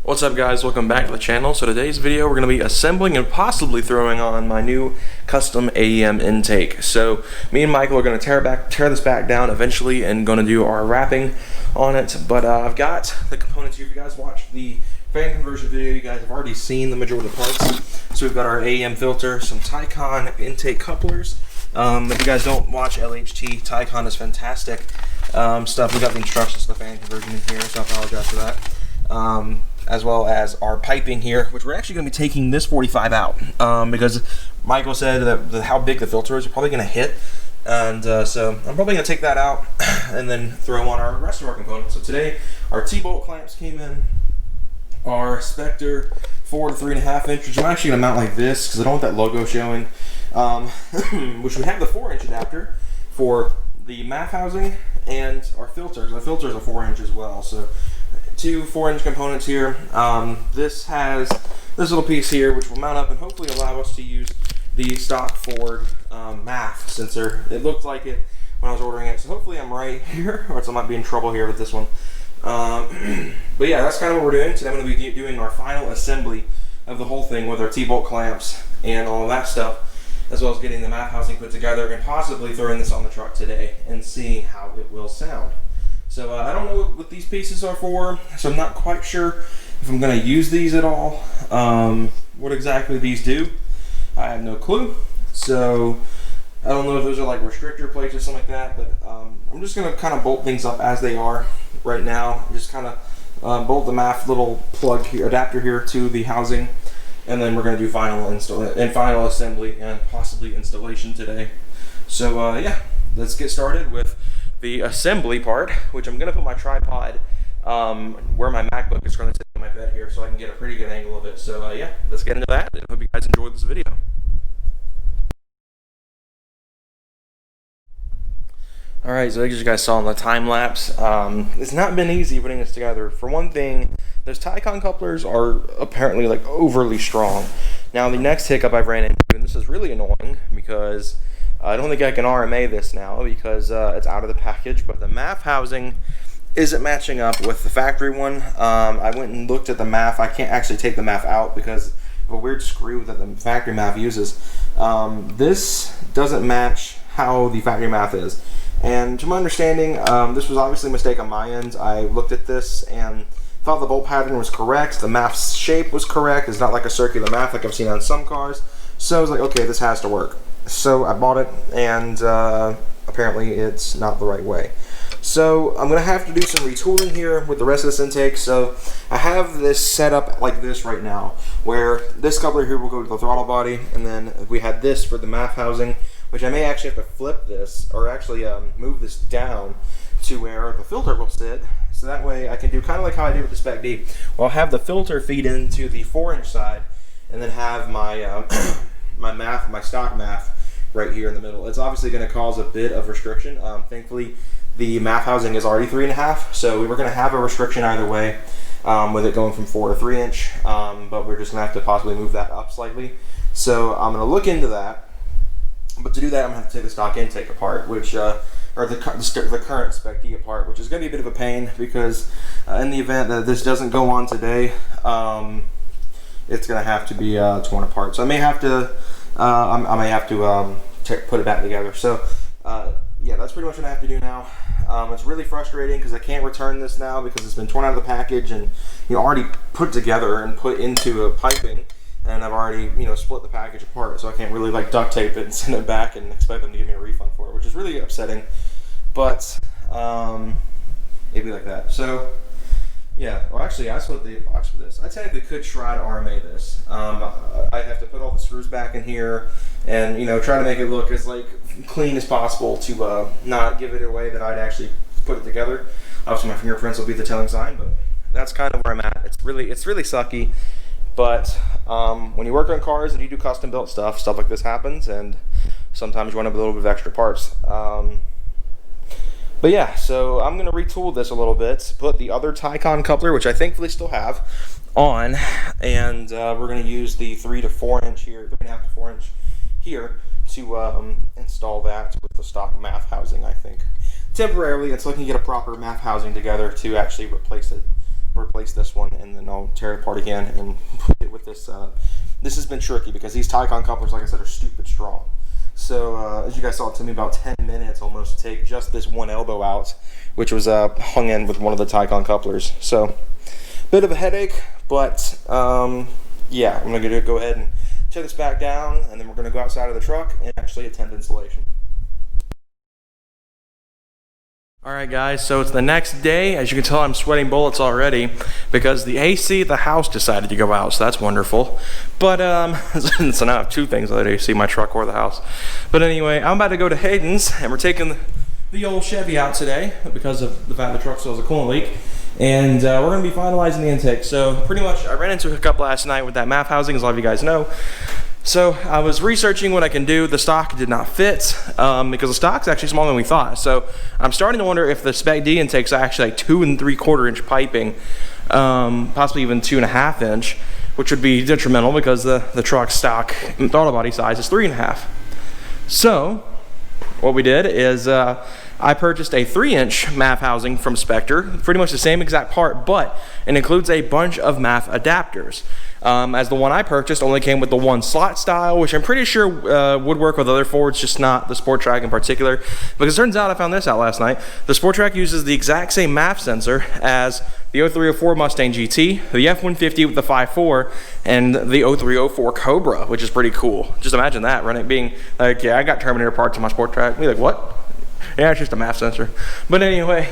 What's up guys, welcome back to the channel. So today's video we're going to be assembling and possibly throwing on my new custom AEM intake. So me and Michael are going to tear this back down eventually and going to do our wrapping on it. But I've got the components here. If you guys watched the fan conversion video, you guys have already seen the majority of the parts. So we've got our AEM filter, some Tycon intake couplers. If you guys don't watch LHT, Tycon is fantastic stuff. We got the instructions to the fan conversion in here, so I apologize for that. As well as our piping here, which we're actually going to be taking this 45 out because Michael said that how big the filter is, you're probably going to hit, and so I'm probably going to take that out and then throw on our rest of our components. So today our T-bolt clamps came in, our Spectre 4 to 3.5 inch, which I'm actually going to mount like this because I don't want that logo showing, which we have the 4-inch adapter for the MAF housing and our filters. The filters are 4-inch as well, so two 4-inch components here. This has this little piece here which will mount up and hopefully allow us to use the stock Ford MAF sensor. It looked like it when I was ordering it, so hopefully I'm right here, or else I might be in trouble here with this one. But yeah, that's kind of what we're doing. Today I'm going to be doing our final assembly of the whole thing with our T-bolt clamps and all of that stuff, as well as getting the MAF housing put together and possibly throwing this on the truck today and seeing how it will sound. So I don't know what these pieces are for, so I'm not quite sure if I'm going to use these at all. What exactly these do, I have no clue. So I don't know if those are like restrictor plates or something like that, but I'm just going to kind of bolt things up as they are right now. Just kind of bolt the MAF little plug here, adapter here to the housing, and then we're going to do final assembly and possibly installation today. So yeah, let's get started with the assembly part, which I'm going to put my tripod where my MacBook is currently sitting on my bed here so I can get a pretty good angle of it. So yeah, let's get into that. I hope you guys enjoyed this video. Alright, so as you guys saw in the time lapse, it's not been easy putting this together. For one thing, those Tycon couplers are apparently like overly strong. Now the next hiccup I've ran into, and this is really annoying because I don't think I can RMA this now because it's out of the package, but the MAF housing isn't matching up with the factory one. I went and looked at the MAF. I can't actually take the MAF out because of a weird screw that the factory MAF uses. This doesn't match how the factory MAF is. And to my understanding, this was obviously a mistake on my end. I looked at this and thought the bolt pattern was correct. The MAF's shape was correct. It's not like a circular MAF like I've seen on some cars. So I was like, okay, this has to work. So I bought it, and apparently it's not the right way. So I'm going to have to do some retooling here with the rest of this intake. So I have this set up like this right now, where this coupler here will go to the throttle body, and then we had this for the MAF housing, which I may actually have to flip this, or actually move this down to where the filter will sit. So that way I can do kind of like how I did with the Spec D. Well, I'll have the filter feed into the 4-inch side, and then have my my stock MAF right here in the middle. It's obviously going to cause a bit of restriction. Thankfully, the MAF housing is already 3.5, so we were going to have a restriction either way with it going from 4 to 3-inch, but we're just going to have to possibly move that up slightly. So I'm going to look into that, but to do that I'm going to have to take the stock intake apart, which or the current Spec D apart, which is going to be a bit of a pain because in the event that this doesn't go on today, it's going to have to be torn apart. So I may have to put it back together. So yeah, that's pretty much what I have to do now. It's really frustrating because I can't return this now because it's been torn out of the package and already put together and put into a piping, and I've already split the package apart, so I can't really like duct tape it and send it back and expect them to give me a refund for it, which is really upsetting. But it'd be like that. So yeah, well actually I split the box for this. I technically could try to RMA this. I have to put all the screws back in here and try to make it look as like clean as possible to not give it away that I'd actually put it together. Obviously my fingerprints will be the telling sign, but that's kind of where I'm at. It's really sucky, but when you work on cars and you do custom built stuff like this happens, and sometimes you want to have a little bit of extra parts. But yeah, so I'm going to retool this a little bit, put the other Tycon coupler, which I thankfully still have, on, and we're going to use the 3 to 4 inch here, 3.5 to 4 inch here to install that with the stock MAF housing, I think. Temporarily, until I can get a proper MAF housing together to actually replace it replace this one, and then I'll tear it apart again and put it with this. This has been tricky because these Tycon couplers, like I said, are stupid strong. So as you guys saw, it took me about 10 minutes almost to take just this one elbow out, which was hung in with one of the Tycon couplers. So bit of a headache, but yeah, I'm gonna go ahead and tear this back down, and then we're gonna go outside of the truck and actually attempt installation. Alright guys, so it's the next day. As you can tell, I'm sweating bullets already because the AC at the house decided to go out, so that's wonderful. But, so now I have two things that AC, my truck or the house. But anyway, I'm about to go to Hayden's, and we're taking the old Chevy out today because of the fact the truck still has a coolant leak. And we're going to be finalizing the intake. So pretty much, I ran into a hiccup last night with that MAF housing, as a lot of you guys know. So I was researching what I can do. The stock did not fit because the stock's actually smaller than we thought. So I'm starting to wonder if the Spec D intakes are actually like 2 3/4 inch piping, possibly even 2 1/2 inch, which would be detrimental because the truck's stock throttle body size is 3 1/2. So what we did is I purchased a 3-inch MAF housing from Spectre, pretty much the same exact part, but it includes a bunch of MAF adapters. As the one I purchased only came with the 1 slot style, which I'm pretty sure would work with other Fords, just not the Sport Track in particular. Because it turns out, I found this out last night, the Sport Track uses the exact same MAF sensor as the 0304 Mustang GT, the F-150 with the 5.4, and the 0304 Cobra, which is pretty cool. Just imagine that, running being like, yeah, I got Terminator parts on my Sport Track. Be like, what? Yeah, it's just a MAF sensor. But anyway,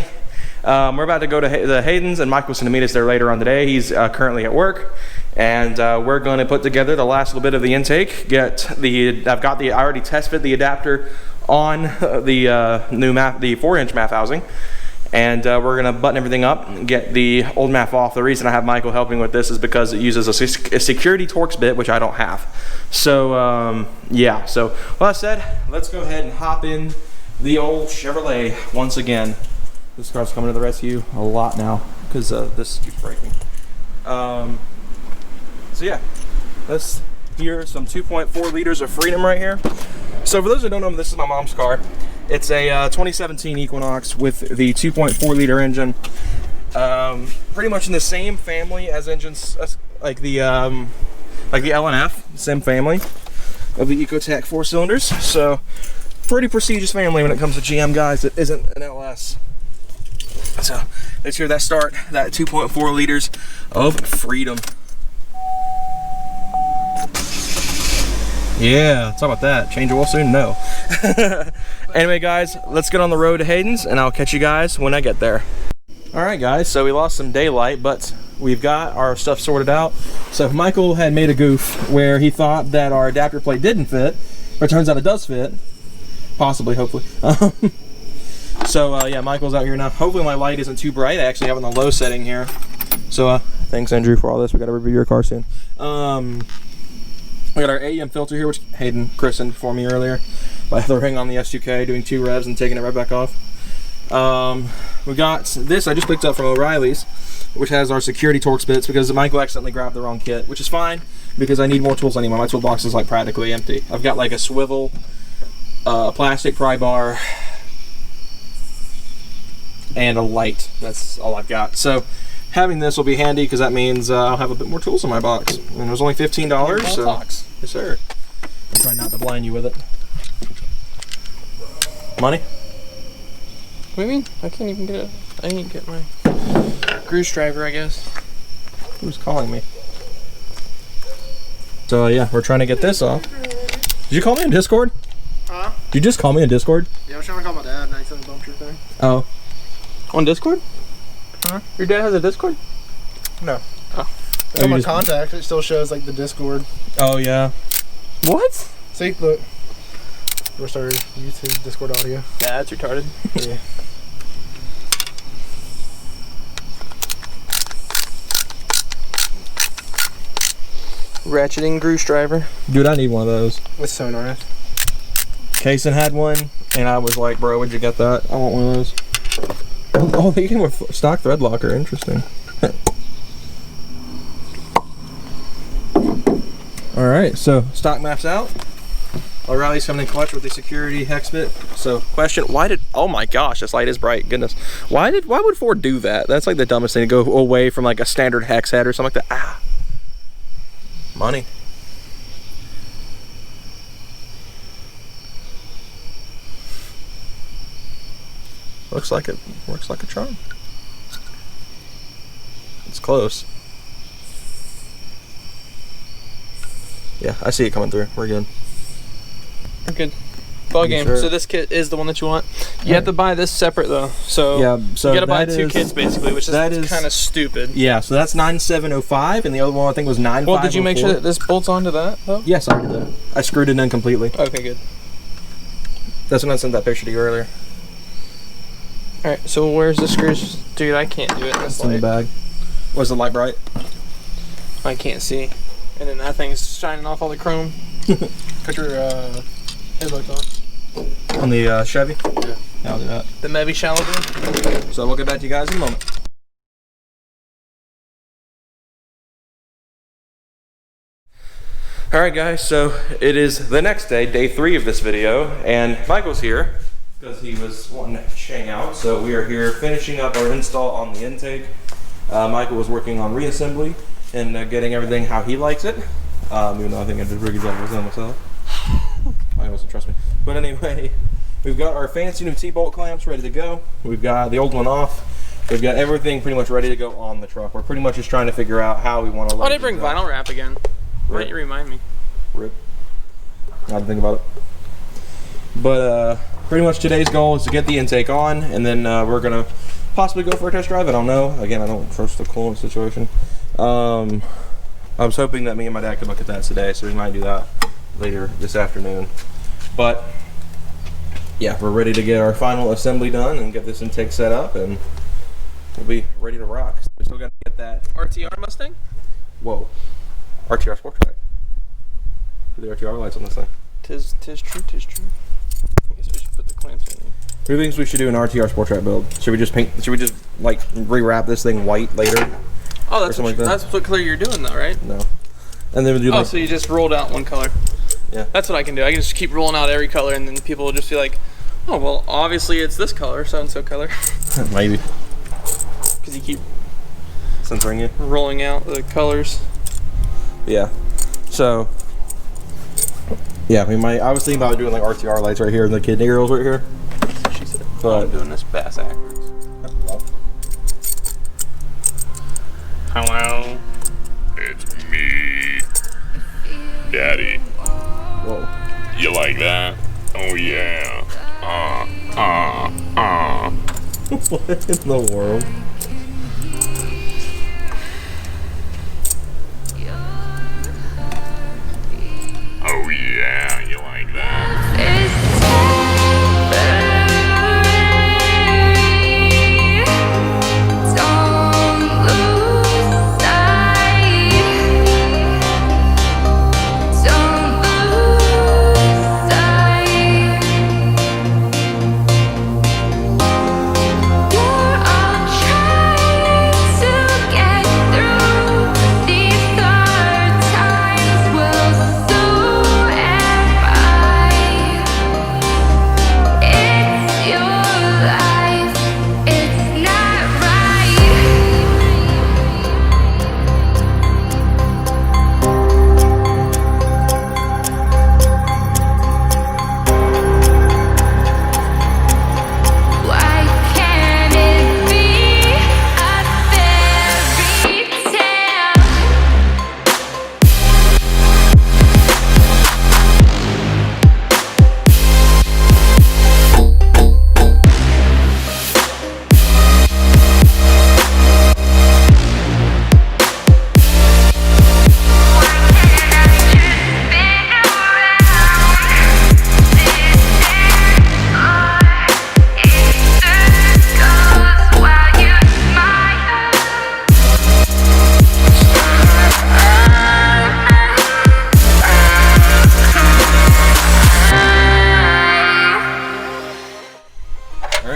we're about to go to the Hayden's, and Michael's going to meet us there later on today. He's currently at work, and we're going to put together the last little bit of the intake. I already test fit the adapter on the new MAF, the 4-inch MAF housing, and we're going to button everything up and get the old MAF off. The reason I have Michael helping with this is because it uses a security Torx bit, which I don't have. So yeah. So with that said, let's go ahead and hop in the old Chevrolet once again. This car's coming to the rescue a lot now because this keeps breaking. So yeah, let's hear some 2.4 liters of freedom right here. So for those who don't know, this is my mom's car. It's a 2017 Equinox with the 2.4 liter engine. Pretty much in the same family as engines like the LNF, same family of the Ecotec 4 cylinders. So pretty prestigious family when it comes to GM guys. It isn't an LS. So let's hear that start, that 2.4 liters of freedom. Yeah, talk about that. Change of oil soon? No. Anyway, guys, let's get on the road to Hayden's, and I'll catch you guys when I get there. All right, guys, so we lost some daylight, but we've got our stuff sorted out. So Michael had made a goof where he thought that our adapter plate didn't fit, but it turns out it does fit. Possibly, hopefully. So yeah, Michael's out here now. Hopefully my light isn't too bright. I actually have it on the low setting here. So thanks, Andrew, for all this. We got to review your car soon. We got our AEM filter here, which Hayden christened for me earlier by throwing on the S2K, doing 2 revs and taking it right back off. We got this I just picked up from O'Reilly's, which has our security Torx bits because Michael accidentally grabbed the wrong kit, which is fine because I need more tools anymore. My toolbox is like practically empty. I've got like a swivel, plastic pry bar, and a light. That's all I've got. So having this will be handy because that means I'll have a bit more tools in my box. And it was only $15. So yes, sir. I'm trying not to blind you with it. Money? What do you mean? I can't even get it. I need to get my Cruise driver, I guess. Who's calling me? So yeah, we're trying to get this off. Did you call me in Discord? Huh? Did you just call me in Discord? Yeah, I was trying to call my dad and I accidentally bumped your thing. Oh. On Discord? Huh? Your dad has a Discord? No. Oh. On my contacts, it still shows like the Discord. Oh yeah. What? See, look. We're started YouTube Discord audio. Yeah, that's retarded. Yeah. Ratcheting Cruise driver. Dude, I need one of those. It's so nice. Kason had one, and I was like, bro, where'd you get that? I want one of those. Oh, they came with stock thread locker. Interesting. All right, so stock maps out. O'Reilly's coming in clutch with the security hex bit. So question, why did, oh my gosh, this light is bright, goodness. Why would Ford do that? That's like the dumbest thing, to go away from like a standard hex head or something like that. Ah, money. Looks like it works like a charm. It's close. Yeah, I see it coming through. We're good. We're good. Ball game. Sure? So this kit is the one that you want. You have to buy this separate though. So, yeah, so you gotta buy two kits basically, which is kind of stupid. Yeah, so that's 9705, and the other one I think was 9504. Well, did you make sure that this bolts onto that though? Yes, I did that. I screwed it in completely. Okay, good. That's when I sent that picture to you earlier. All right, so where's the screws? Dude, I can't do it in this It's in the bag. Was the light bright? I can't see. And then that thing's shining off all the chrome. Put your headlights on. On the Chevy? Yeah. Yeah, I'll do that. The maybe shallow door. So we'll get back to you guys in a moment. Alright guys, so it is the next day, day 3 of this video, and Michael's here because he was wanting to hang out. So we are here finishing up our install on the intake. Michael was working on reassembly and getting everything how he likes it. Even though I think I did a pretty good job with it myself. Michael doesn't trust me. But anyway, we've got our fancy new T-bolt clamps ready to go. We've got the old one off. We've got everything pretty much ready to go on the truck. We're pretty much just trying to figure out how we want to. Oh, they bring vinyl wrap again. Why don't you remind me? Rip. I had to think about it. But pretty much today's goal is to get the intake on, and then we're gonna possibly go for a test drive. I don't know. Again, I don't trust the coolant situation. I was hoping that me and my dad could look at that today, so we might do that later this afternoon. But yeah, we're ready to get our final assembly done and get this intake set up, and we'll be ready to rock. We still got to get that RTR Mustang? Whoa. RTR Sport Track. The RTR lights on this thing. Tis true, tis true. I guess we should put the clamps in. Who thinks we should do an RTR Sport Track build? Should we just paint? Should we just like rewrap this thing white later? Oh, that's what color you're doing though, right? No. And then we'll do so you just rolled out one color. Yeah. That's what I can do. I can just keep rolling out every color, and then people will just be like, "Oh, well, obviously it's this color, so and so color." Maybe. Because you keep censoring you. Rolling out the colors. Yeah. So. Yeah, we might. I was thinking about doing like RTR lights right here and the kidney girls right here. She said, "But I'm doing this bass backwards." Hello, it's me, Daddy. Whoa. You like that? Oh yeah. What in the world? Oh yeah, you like that?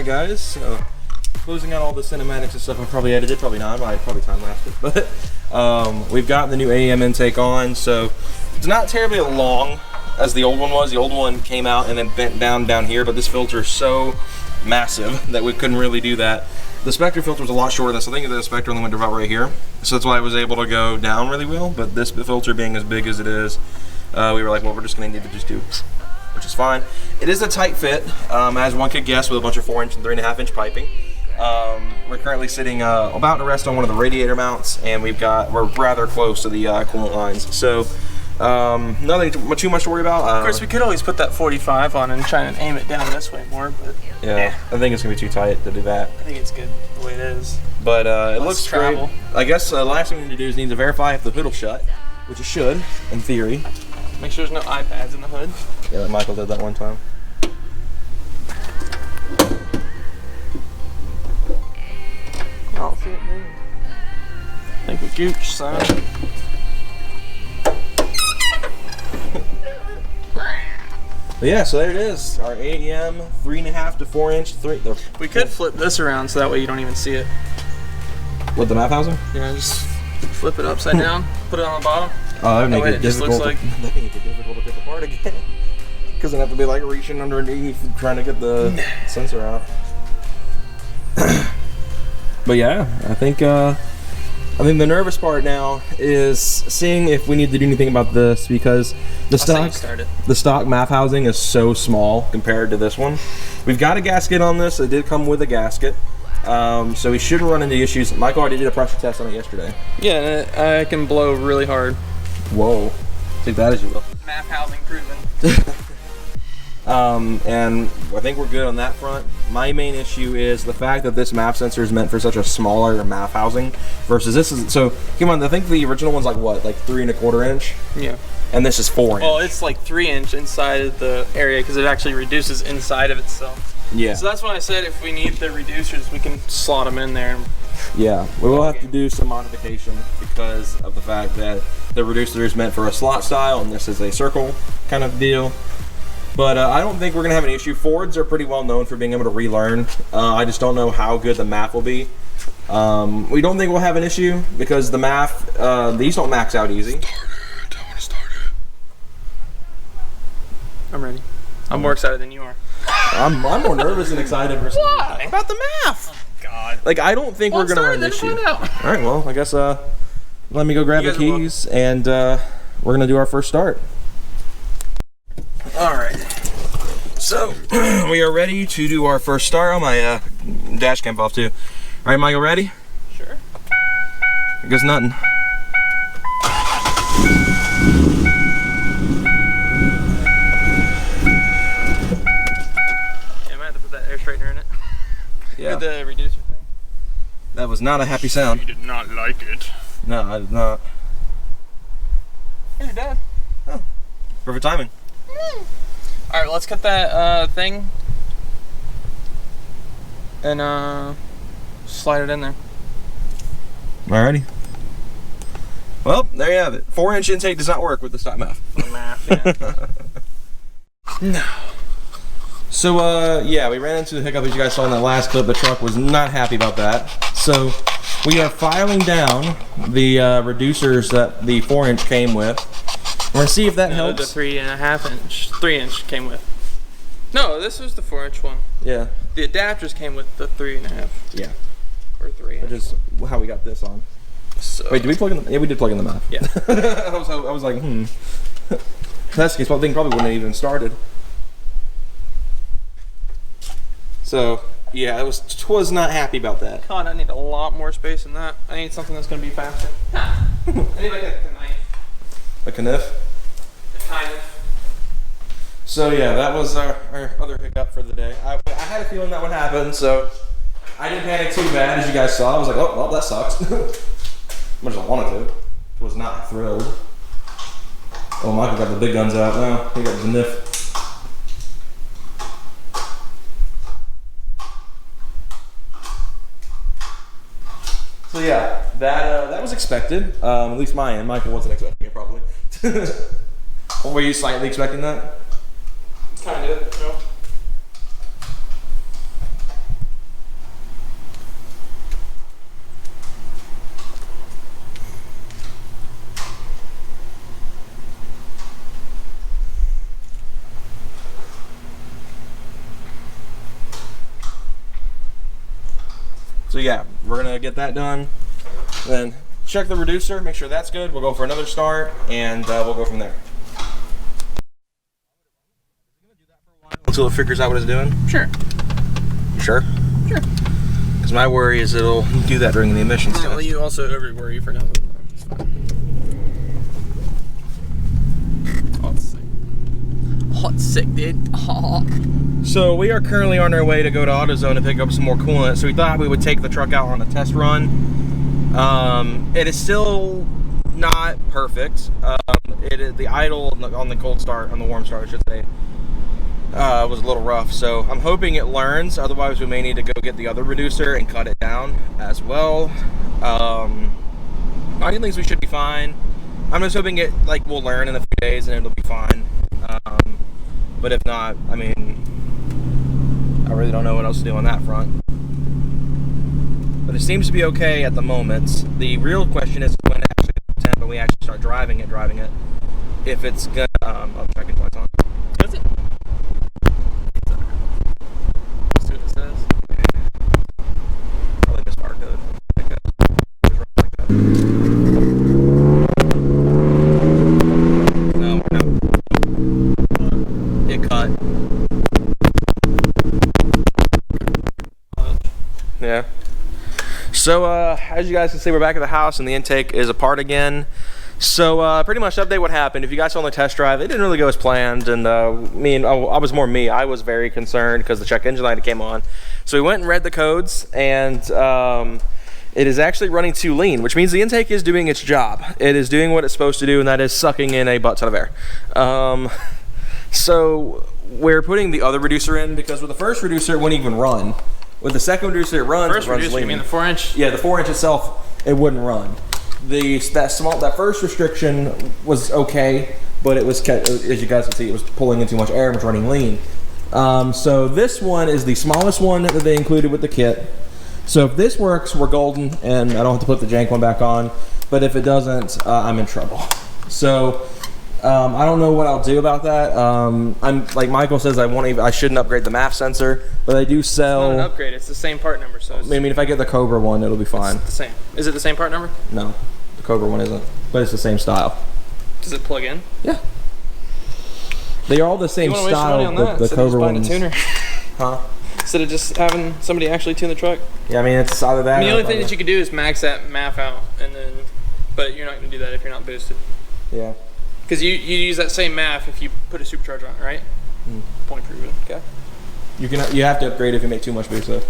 Guys, so closing out all the cinematics and stuff I probably edited, probably not, I probably time lapsed it, but we've got the new AEM intake on, so it's not terribly long as the old one was. The old one came out and then bent down here, but this filter is so massive that we couldn't really do that. The Spectre filter was a lot shorter than this. I think the Spectre only went to about right here, so that's why I was able to go down really well. But this filter being as big as it is, we were like, well, we're just going to need to just do, which is fine. It is a tight fit, as one could guess, with a bunch of 4-inch and 3.5-inch piping. We're currently sitting about to rest on one of the radiator mounts, and we're rather close to the coolant lines. So nothing too much to worry about. Of course, we could always put that 45 on and try and aim it down this way more, but yeah, I think it's gonna be too tight to do that. I think it's good the way it is. But it looks travel. great. I guess the last thing we need to do is need to verify if the hood will shut, which it should, in theory. Make sure there's no iPads in the hood. Yeah, like Michael did that one time. I don't see it moving. I think we gooch, son. But yeah, so there it is. Our AEM 3.5 to 4-inch. We could flip this around so that way you don't even see it. What, the map housing? Yeah, just flip it upside down, put it on the bottom. Oh, that would make way it just looks difficult. like- That make it difficult to pick apart again. Because I'd have to be like reaching underneath trying to get the sensor out. But yeah, I think the nervous part now is seeing if we need to do anything about this, because the stock map housing is so small compared to this one. We've got a gasket on this. It did come with a gasket, so we shouldn't run into issues. Michael already did a pressure test on it yesterday. Yeah, and I can blow really hard. Whoa, take that as you will. Map housing proven. And I think we're good on that front. My main issue is the fact that this map sensor is meant for such a smaller map housing versus this is, so come on, I think the original one's like what, like 3.25 inch? Yeah. And this is 4 inch. Well, it's like 3-inch inside of the area because it actually reduces inside of itself. Yeah. So that's why I said if we need the reducers, we can slot them in there. Yeah, we will have to do some modification because of the fact that the reducer is meant for a slot style and this is a circle kind of deal. But I don't think we're going to have an issue. Fords are pretty well known for being able to relearn. I just don't know how good the math will be. We don't think we'll have an issue because the math, these don't max out easy. Start it. I want to start it. I'm ready. I'm more excited than you are. I'm more nervous and excited for Why? about the math. Oh, God. Like, I don't think we're going to run an issue. All right, well, I guess let me go grab the keys and we're going to do our first start. Alright, so we are ready to do our first start. Oh, my dash cam off too. Alright, Michael, ready? Sure. I guess nothing. Yeah, I might have to put that air straightener in it. Yeah. With the reducer thing. That was not a happy sound. You did not like it. No, I did not. Here's your dad. Oh, perfect timing. Alright, let's cut that thing and slide it in there. Alrighty. Well, there you have it. 4-inch intake does not work with the stock math. Yeah. No. So, yeah, we ran into the hiccup as you guys saw in that last clip. The truck was not happy about that. So, we are filing down the reducers that the 4-inch came with. We're gonna see if that helps. The 3.5-inch, 3-inch came with. No, this was the 4-inch one. Yeah. The adapters came with the 3.5. Yeah. Or 3. Which is how we got this on. So. Wait, did we plug in the, yeah, we did plug in the math. Yeah. I was like, If that's the case, well, the thing probably wouldn't have even started. So, yeah, was not happy about that. God, I need a lot more space than that. I need something that's gonna be faster. I need like a knife. A kniff. Kind of. So yeah, that was our other hiccup for the day. I had a feeling that would happen, so I didn't panic too bad. As you guys saw, I was like, oh, well, that sucks. Much as I wanted to. Was not thrilled. Oh, Michael got the big guns out now. He got the kniff. So yeah, that was expected. At least my end. Michael wasn't expecting it, probably. Or were you slightly expecting that? Kind of, no. yeah, we're gonna get that done. Then check the reducer, make sure that's good. We'll go for another start, and we'll go from there. Until it figures out what it's doing? Sure. You sure? Sure. Because my worry is it'll do that during the emissions test. Well, you also over-worry for nothing. It's fine. Hot sick. Hot sick, dude. Hot. So we are currently on our way to go to AutoZone to pick up some more coolant. So we thought we would take the truck out on a test run. It is still not perfect. The idle on the cold start, on the warm start, I should say, was a little rough. So I'm hoping it learns. Otherwise, we may need to go get the other reducer and cut it down as well. I think we should be fine. I'm just hoping it will learn in a few days and it'll be fine. But if not, I mean, I really don't know what else to do on that front. But it seems to be okay at the moment. The real question is when we actually start driving it, if it's gonna, oh, checking lights on. Does it? Let's see what it says. Probably missed our code. No. It cut. Yeah. So, as you guys can see, we're back at the house and the intake is apart again. So, pretty much update what happened. If you guys saw on the test drive, it didn't really go as planned, and I was very concerned because the check engine light came on. So we went and read the codes, and it is actually running too lean, which means the intake is doing its job. It is doing what it's supposed to do, and that is sucking in a butt ton of air. So we're putting the other reducer in because with the first reducer, it wouldn't even run. With the second reducer, it runs. First reducer, lean. You mean the 4-inch? Yeah, the 4-inch itself, it wouldn't run. That first restriction was okay, but it was, as you guys can see, it was pulling in too much air and was running lean. So this one is the smallest one that they included with the kit. So if this works, we're golden, and I don't have to put the jank one back on. But if it doesn't, I'm in trouble. So I don't know what I'll do about that. I'm like Michael says, I shouldn't upgrade the MAF sensor, but they do sell. It's not an upgrade. It's the same part number. So I mean, if I get the Cobra one, it'll be fine. It's the same. Is it the same part number? No, the Cobra one isn't, but it's the same style. Does it plug in? Yeah. They are all the same style. The Cobra ones. Tuner. Huh? Instead of just having somebody actually tune the truck. Yeah, I mean it's either that. I mean, the only thing that you could do is max that MAF out, and then, but you're not going to do that if you're not boosted. Yeah. Because you use that same MAF if you put a supercharger on it, right? Point proven. Okay. You have to upgrade if you make too much boost though.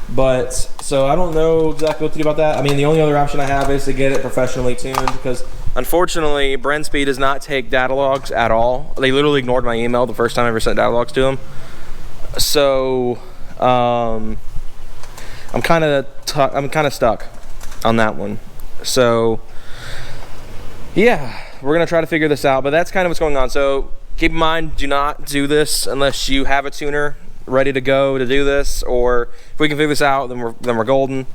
But so I don't know exactly what to do about that. I mean, the only other option I have is to get it professionally tuned because unfortunately, Brenspeed does not take data logs at all. They literally ignored my email the first time I ever sent data logs to them. So I'm kind of stuck on that one. So yeah, we're gonna try to figure this out, but that's kind of what's going on. So keep in mind, do not do this unless you have a tuner ready to go to do this, or if we can figure this out, then we're golden.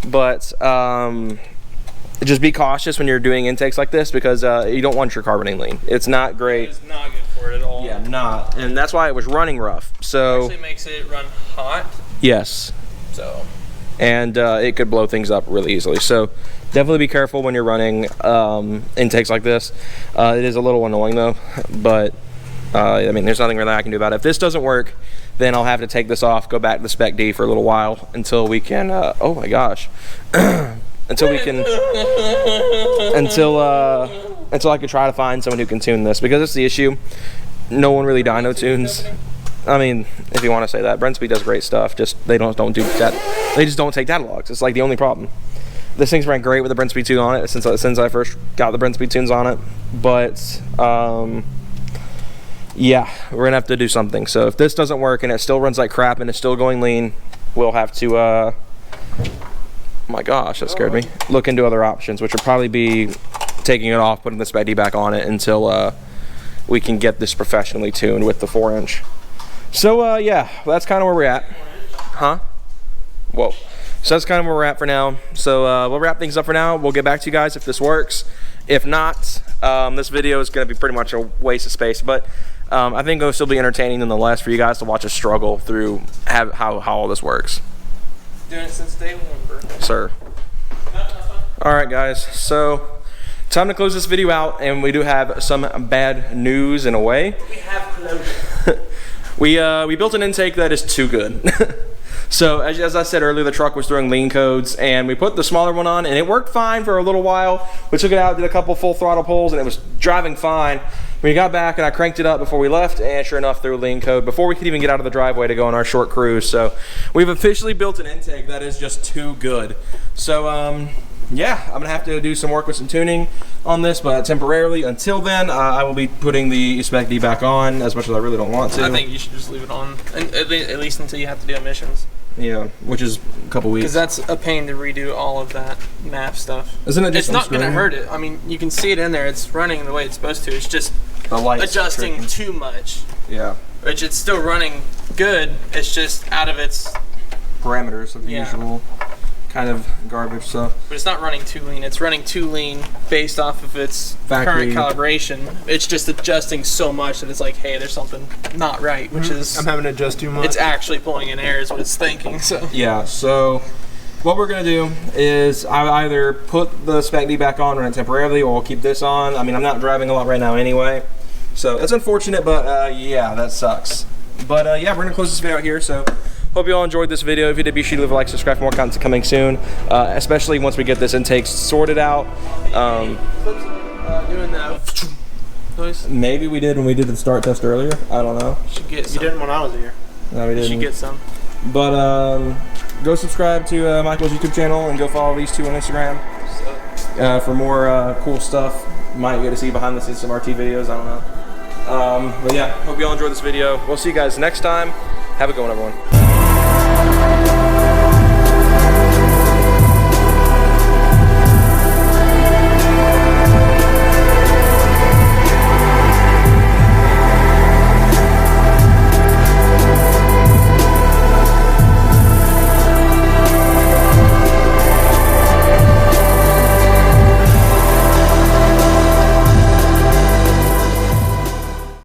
But just be cautious when you're doing intakes like this because you don't want your carbonating lean. It's not great. It's not good for it at all. Yeah, not. And that's why it was running rough. So it actually makes it run hot. Yes. So. And it could blow things up really easily. So definitely be careful when you're running intakes like this. It is a little annoying though, but I mean, there's nothing really I can do about it. If this doesn't work, then I'll have to take this off, go back to the Spec D for a little while until we can, oh my gosh, until we can, until I can try to find someone who can tune this, because it's the issue. No one really dyno tunes. I mean, if you want to say that, Brenspeed does great stuff. Just they don't do that. They just don't take data logs. It's like the only problem. This thing's ran great with the Brenspeed tune on it since I first got the Brenspeed tunes on it. But yeah, we're gonna have to do something. So if this doesn't work and it still runs like crap and it's still going lean, we'll have to. Oh my gosh, that scared me. Look into other options, which would probably be taking it off, putting the Spec D back on it until we can get this professionally tuned with the 4-inch. So yeah, that's kind of where we're at. Huh? Whoa. So that's kind of where we're at for now. So we'll wrap things up for now. We'll get back to you guys if this works. If not, this video is going to be pretty much a waste of space. But I think it'll still be entertaining nonetheless for you guys to watch us struggle through how all this works. Doing it since day one, bro. Sir. All right, guys. So, time to close this video out, and we do have some bad news in a way. We have closure. We built an intake that is too good. So as I said earlier, the truck was throwing lean codes, and we put the smaller one on, and it worked fine for a little while. We took it out, did a couple full throttle pulls, and it was driving fine. We got back, and I cranked it up before we left, and sure enough, threw a lean code before we could even get out of the driveway to go on our short cruise. So we've officially built an intake that is just too good. So yeah, I'm gonna have to do some work with some tuning on this, but temporarily. Until then, I will be putting the Spec D back on, as much as I really don't want to. I think you should just leave it on, and at least until you have to do emissions. Yeah, which is a couple weeks. Because that's a pain to redo all of that map stuff. Isn't it just It's not going to hurt it. I mean, you can see it in there. It's running the way it's supposed to. It's just the light's adjusting tricky. too much. Yeah. Which it's still running good. It's just out of its Parameters of the usual kind of garbage stuff. But it's not running too lean. It's running too lean based off of its Factory. current calibration. It's just adjusting so much that it's like, hey, there's something not right, which is I'm having to adjust too much. it's actually pulling in air is what it's thinking. So Yeah, so what we're gonna do is I either put the Spec D back on, run it temporarily, or we'll keep this on. I mean, I'm not driving a lot right now anyway, so it's unfortunate, but yeah, that sucks. But yeah, we're gonna close this video out here. So hope you all enjoyed this video. If you did, be sure to leave a like, subscribe for more content coming soon, especially once we get this intake sorted out. doing that noise. Maybe we did when we did the start test earlier. I don't know. Should get You some. didn't when I was here. No, we You didn't. should get some. But go subscribe to Michael's YouTube channel and go follow these two on Instagram for more cool stuff. Might get to see behind the scenes some RT videos. I don't know. But yeah, hope you all enjoyed this video. We'll see you guys next time. Have a good one, everyone.